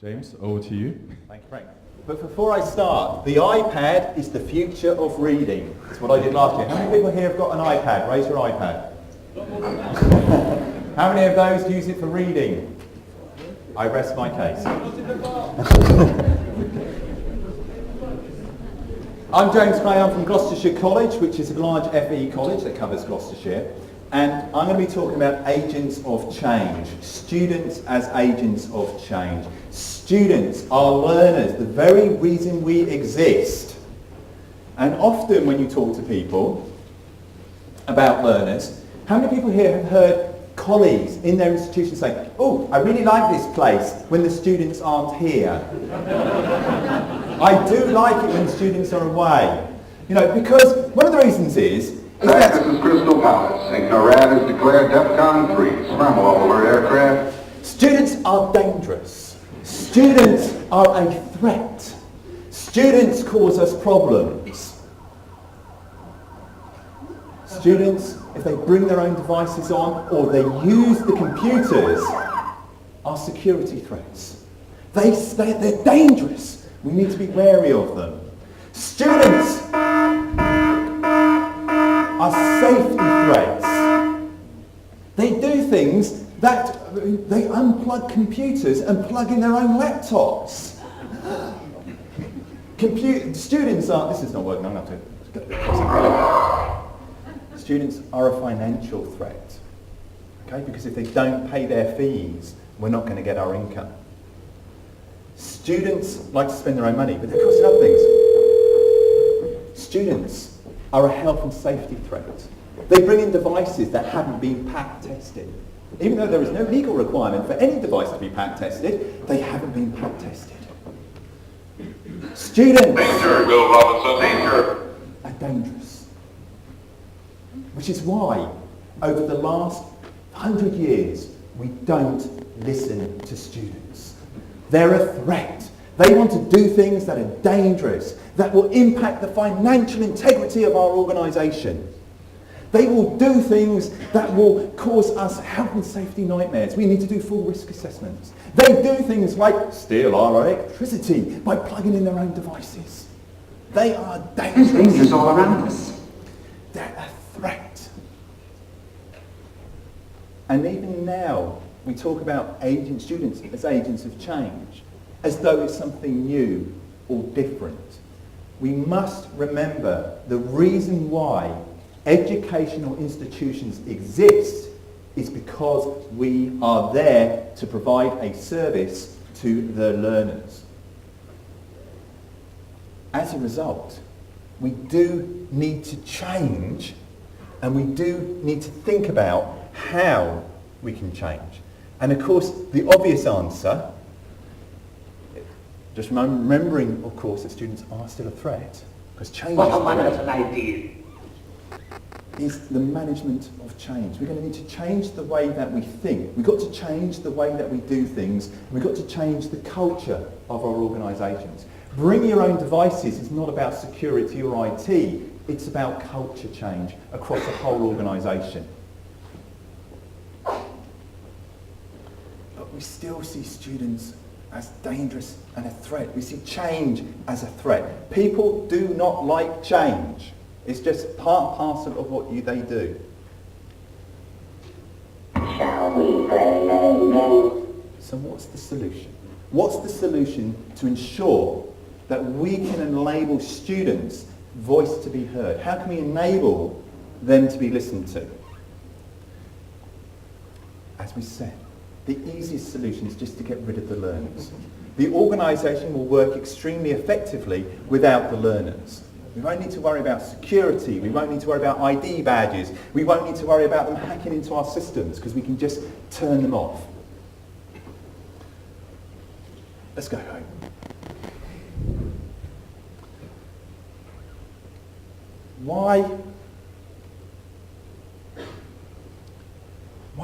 James, over to you. Thank you, Frank. But before I start, the iPad is the future of reading. That's what I did last year. How many people here have got an iPad? Raise your iPad. How many of those use it for reading? I rest my case. I'm James Clay. I'm from Gloucestershire College, which is a large FE college that covers Gloucestershire. And I'm going to be talking about agents of change. Students as agents of change. Students are learners, the very reason we exist. And often when you talk to people about learners, how many people here have heard colleagues in their institution say, "Oh, I really like this place when the students aren't here. I do like it when the students are away." You know, because one of the reasons is that this is Crystal Palace, and NORAD has declared DEFCON 3. Scramble all alert aircraft. Students are dangerous. Students are a threat. Students cause us problems. Students, if they bring their own devices on or they use the computers, are security threats. They're dangerous. We need to be wary of them. Students are safety threats. They do things that they unplug computers and plug in their own laptops. Students are, this is not working, I'm going to have to get it. Students are a financial threat, okay? Because if they don't pay their fees, we're not going to get our income. Students like to spend their own money, but they're costing other things. Students are a health and safety threat. They bring in devices that haven't been pack tested. Even though there is no legal requirement for any device to be pack tested, they haven't been pack tested. Students Danger, Will Robinson, danger. are dangerous. Which is why, over the last 100 years, we don't listen to students. They're a threat. They want to do things that are dangerous, that will impact the financial integrity of our organisation. They will do things that will cause us health and safety nightmares. We need to do full risk assessments. They do things like steal our electricity by plugging in their own devices. They are dangerous. There's dangers all around us. They're a threat. And even now, we talk about students as agents of change, as though it's something new or different. We must remember the reason why educational institutions exist is because we are there to provide a service to the learners. As a result, we do need to change, and we do need to think about how we can change. And of course, the obvious answer, just remembering, of course, that students are still a threat, because change What an idea. is the management of change. We're going to need to change the way that we think. We've got to change the way that we do things. We've got to change the culture of our organisations. Bring your own devices is not about security or IT. It's about culture change across the whole organisation. But we still see students as dangerous and a threat. We see change as a threat. People do not like change. It's just part and parcel of what they do. Shall we play a game? So what's the solution? What's the solution to ensure that we can enable students' voice to be heard? How can we enable them to be listened to? As we said, the easiest solution is just to get rid of the learners. The organisation will work extremely effectively without the learners. We won't need to worry about security. We won't need to worry about ID badges. We won't need to worry about them hacking into our systems because we can just turn them off. Let's go home. Why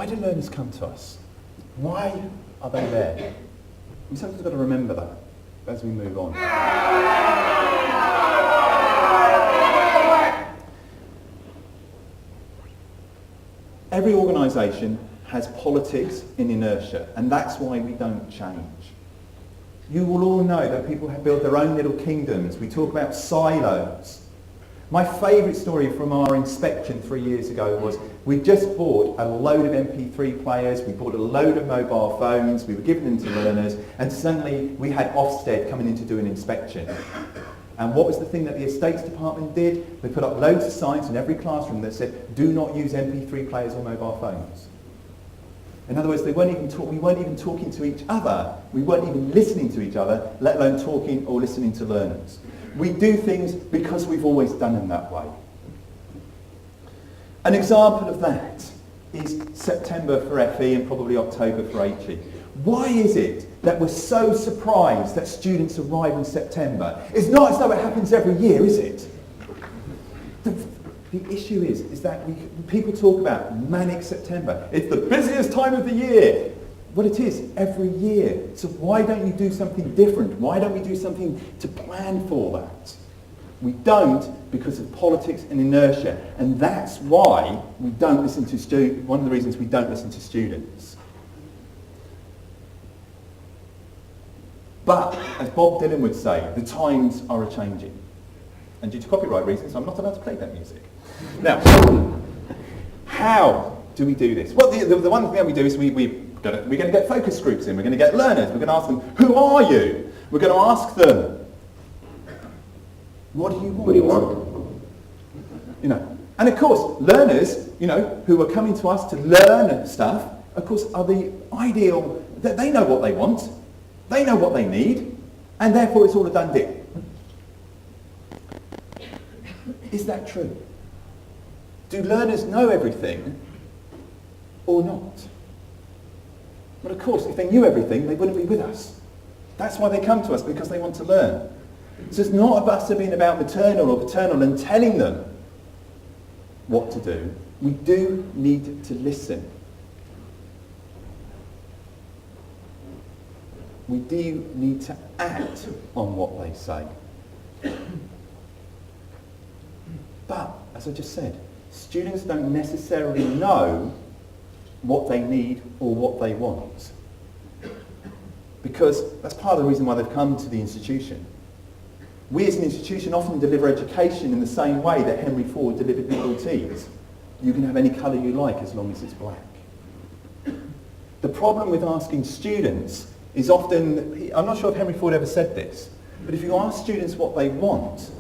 do learners come to us? Why are they there? We sometimes got to remember that as we move on. Every organisation has politics in inertia, and that's why we don't change. You will all know that people have built their own little kingdoms. We talk about silos. My favourite story from our inspection 3 years ago was we just bought a load of MP3 players, we bought a load of mobile phones, we were giving them to learners, and suddenly we had Ofsted coming in to do an inspection. And what was the thing that the estates department did? They put up loads of signs in every classroom that said, do not use MP3 players or mobile phones. In other words, we weren't even talking to each other, we weren't even listening to each other, let alone talking or listening to learners. We do things because we've always done them that way. An example of that is September for FE and probably October for HE. Why is it that we're so surprised that students arrive in September? It's not as though it happens every year, is it? The issue is that people talk about manic September. It's the busiest time of the year. Well, it is every year. So why don't you do something different? Why don't we do something to plan for that? We don't because of politics and inertia. And that's why we don't listen to students. One of the reasons we don't listen to students. But, as Bob Dylan would say, the times are a-changing. And due to copyright reasons, I'm not allowed to play that music. Now, how do we do this? Well, the one thing that we do is we're going to get focus groups in, we're going to get learners, we're going to ask them, who are you? We're going to ask them, what do you want? What do you want? You know, and of course, learners, you know, who are coming to us to learn stuff, of course, are the ideal, that they know what they want, they know what they need, and therefore it's all a done deal. Is that true? Do learners know everything or not? But of course, if they knew everything, they wouldn't be with us. That's why they come to us, because they want to learn. So it's not about us being about maternal or paternal and telling them what to do. We do need to listen. We do need to act on what they say. But, as I just said, students don't necessarily know what they need or what they want. Because that's part of the reason why they've come to the institution. We as an institution often deliver education in the same way that Henry Ford delivered liberal teas. You can have any colour you like as long as it's black. The problem with asking students is often, I'm not sure if Henry Ford ever said this, but if you ask students what they want,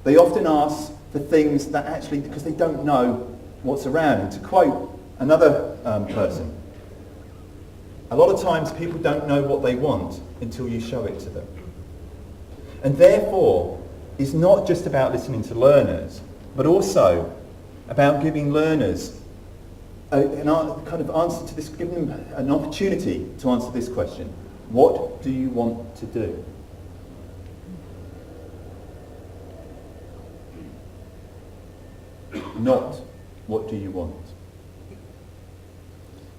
they often ask for things that actually, because they don't know what's around. And to quote another person, a lot of times people don't know what they want until you show it to them. And therefore, it's not just about listening to learners, but also about giving learners an kind of answer to this, giving them an opportunity to answer this question. What do you want to do? Not what do you want.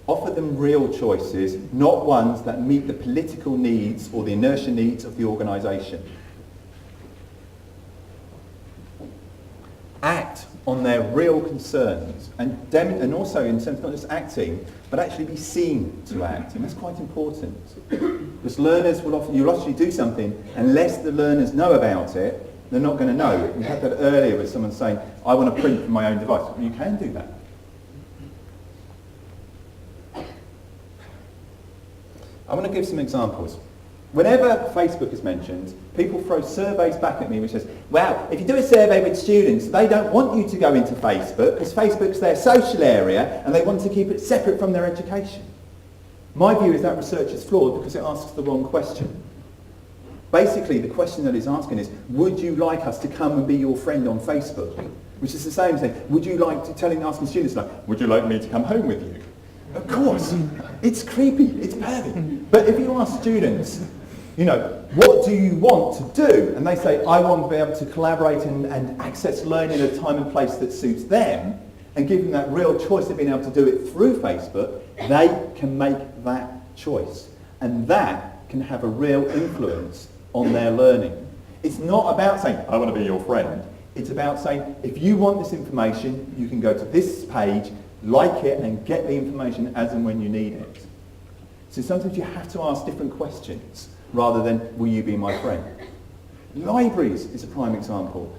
Offer them real choices, not ones that meet the political needs or the inertia needs of the organisation. Act on their real concerns and also in terms of not just acting, but actually be seen to act, and that's quite important. Because learners you'll actually do something, unless the learners know about it, they're not going to know. We had that earlier with someone saying, I want to print from my own device. Well, you can do that. I want to give some examples. Whenever Facebook is mentioned, people throw surveys back at me which says, well, if you do a survey with students, they don't want you to go into Facebook because Facebook's their social area and they want to keep it separate from their education. My view is that research is flawed because it asks the wrong question. Basically, the question that it's asking is, would you like us to come and be your friend on Facebook? Which is the same thing. Would you like to asking students like, would you like me to come home with you? Of course. It's creepy. It's pervy. But if you ask students, you know, what do you want to do? And they say, I want to be able to collaborate and access learning at a time and place that suits them, and give them that real choice of being able to do it through Facebook, they can make that choice. And that can have a real influence on their learning. It's not about saying, I want to be your friend. It's about saying, if you want this information, you can go to this page, like it, and get the information as and when you need it. So sometimes you have to ask different questions. rather than will you be my friend? Libraries is a prime example.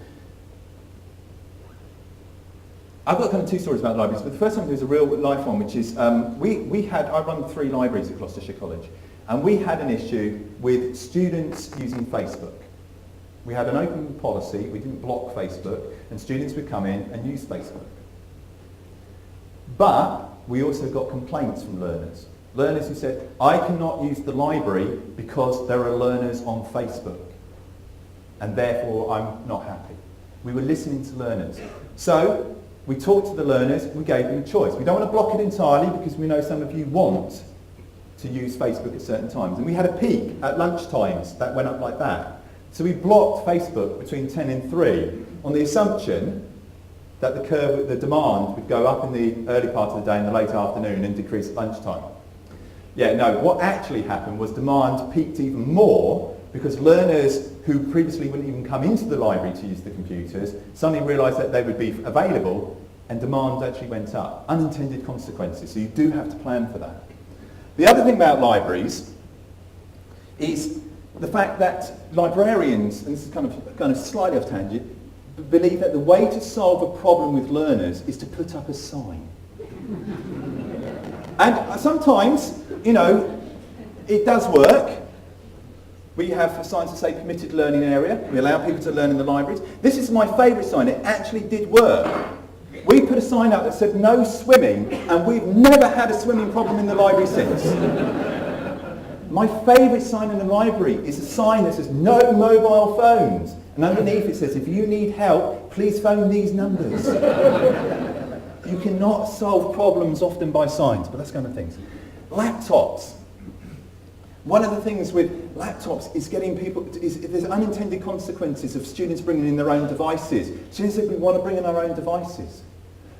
I've got kind of two stories about libraries, but the first one is a real life one, which is I run 3 libraries at Gloucestershire College, and we had an issue with students using Facebook. We had an open policy, we didn't block Facebook, and students would come in and use Facebook. But we also got complaints from learners. Learners who said, I cannot use the library because there are learners on Facebook, and therefore I'm not happy. We were listening to learners. So we talked to the learners, we gave them a choice. We don't want to block it entirely because we know some of you want to use Facebook at certain times. And we had a peak at lunch times that went up like that. So we blocked Facebook between 10 and 3 on the assumption that the demand would go up in the early part of the day and the late afternoon and decrease at lunchtime. Yeah, no, what actually happened was demand peaked even more because learners who previously wouldn't even come into the library to use the computers suddenly realised that they would be available, and demand actually went up. Unintended consequences, so you do have to plan for that. The other thing about libraries is the fact that librarians, and this is kind of slightly off tangent, believe that the way to solve a problem with learners is to put up a sign. And sometimes, it does work. We have signs that say permitted learning area. We allow people to learn in the libraries. This is my favourite sign. It actually did work. We put a sign out that said no swimming, and we've never had a swimming problem in the library since. My favourite sign in the library is a sign that says no mobile phones. And underneath it says, if you need help, please phone these numbers. You cannot solve problems often by signs, but that's kind of things. Laptops. One of the things with laptops is getting people, there's unintended consequences of students bringing in their own devices. Students say we want to bring in our own devices.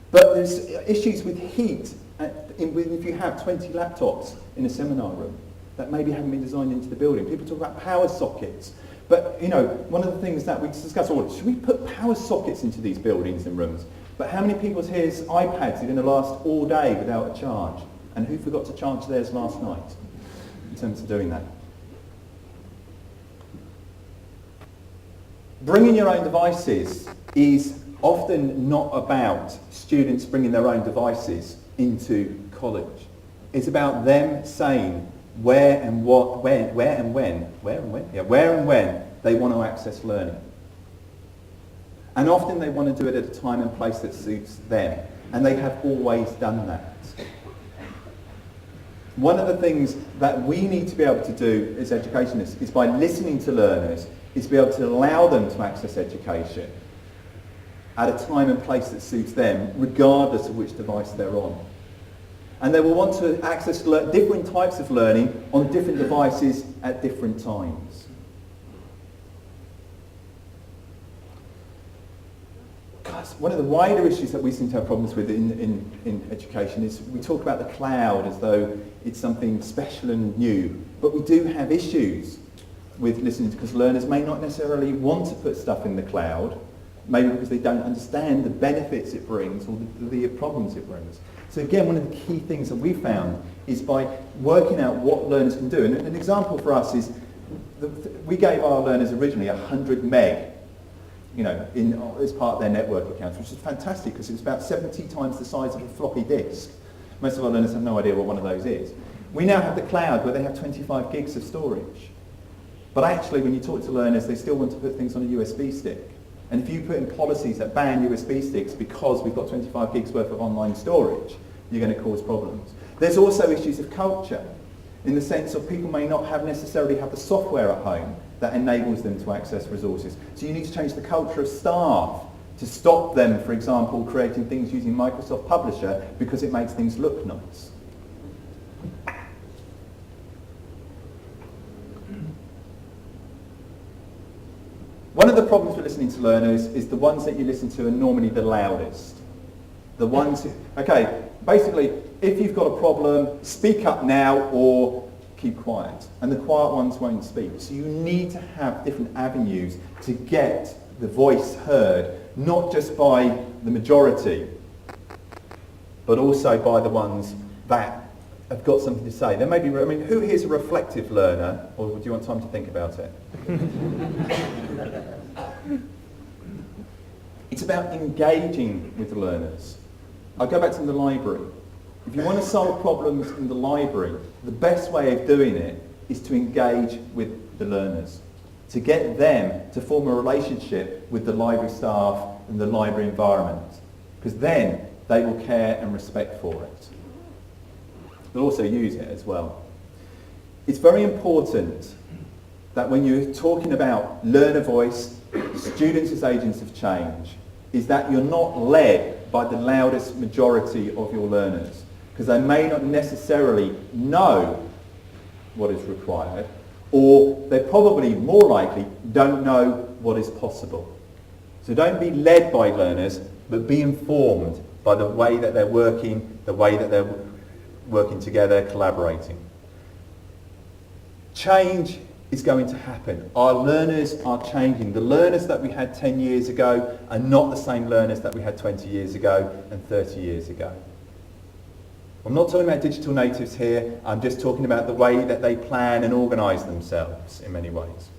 But there's issues with heat if you have 20 laptops in a seminar room that maybe haven't been designed into the building. People talk about power sockets. But, one of the things that we discuss, should we put power sockets into these buildings and rooms? But how many people's here's iPads are going to last all day without a charge? And who forgot to charge theirs last night in terms of doing that? Bringing your own devices is often not about students bringing their own devices into college. It's about them saying where and when they want to access learning. And often they want to do it at a time and place that suits them. And they have always done that. One of the things that we need to be able to do as educationists is by listening to learners, is to be able to allow them to access education at a time and place that suits them, regardless of which device they're on. And they will want to access different types of learning on different devices at different times. One of the wider issues that we seem to have problems with in education is we talk about the cloud as though it's something special and new, but we do have issues with listening because learners may not necessarily want to put stuff in the cloud, maybe because they don't understand the benefits it brings or the problems it brings. So again, one of the key things that we found is by working out what learners can do. And an example for us is we gave our learners originally 100 meg, as part of their network accounts, which is fantastic because it's about 70 times the size of a floppy disk. Most of our learners have no idea what one of those is. We now have the cloud where they have 25 gigs of storage. But actually, when you talk to learners, they still want to put things on a USB stick. And if you put in policies that ban USB sticks because we've got 25 gigs worth of online storage, you're going to cause problems. There's also issues of culture, in the sense of people may not necessarily have the software at home that enables them to access resources. So you need to change the culture of staff to stop them, for example, creating things using Microsoft Publisher because it makes things look nice. One of the problems with listening to learners is the ones that you listen to are normally the loudest. The ones who, basically, if you've got a problem, speak up now or keep quiet. And the quiet ones won't speak. So you need to have different avenues to get the voice heard, not just by the majority, but also by the ones that have got something to say. There may be, I mean, who here's a reflective learner, or do you want time to think about it? It's about engaging with the learners. I'll go back to the library. If you want to solve problems in the library, the best way of doing it is to engage with the learners, to get them to form a relationship with the library staff and the library environment, because then they will care and respect for it. They'll also use it as well. It's very important that when you're talking about learner voice, students as agents of change, is that you're not led by the loudest majority of your learners, because they may not necessarily know what is required, or they probably more likely don't know what is possible. So don't be led by learners, but be informed by the way that they're working, the way that they're working together, collaborating. Change is going to happen. Our learners are changing. The learners that we had 10 years ago are not the same learners that we had 20 years ago and 30 years ago. I'm not talking about digital natives here, I'm just talking about the way that they plan and organise themselves in many ways.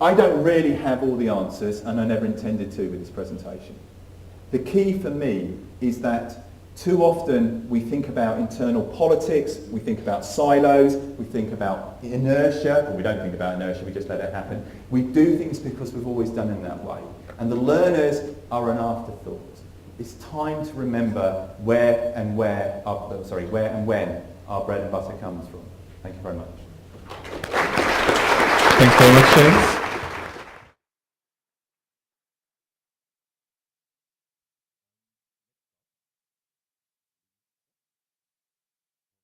I don't really have all the answers, and I never intended to with this presentation. The key for me is that too often we think about internal politics, we think about silos, we think about inertia, or we don't think about inertia, we just let it happen. We do things because we've always done it that way. And the learners are an afterthought. It's time to remember where and when our bread and butter comes from. Thank you very much. Thanks very much, James.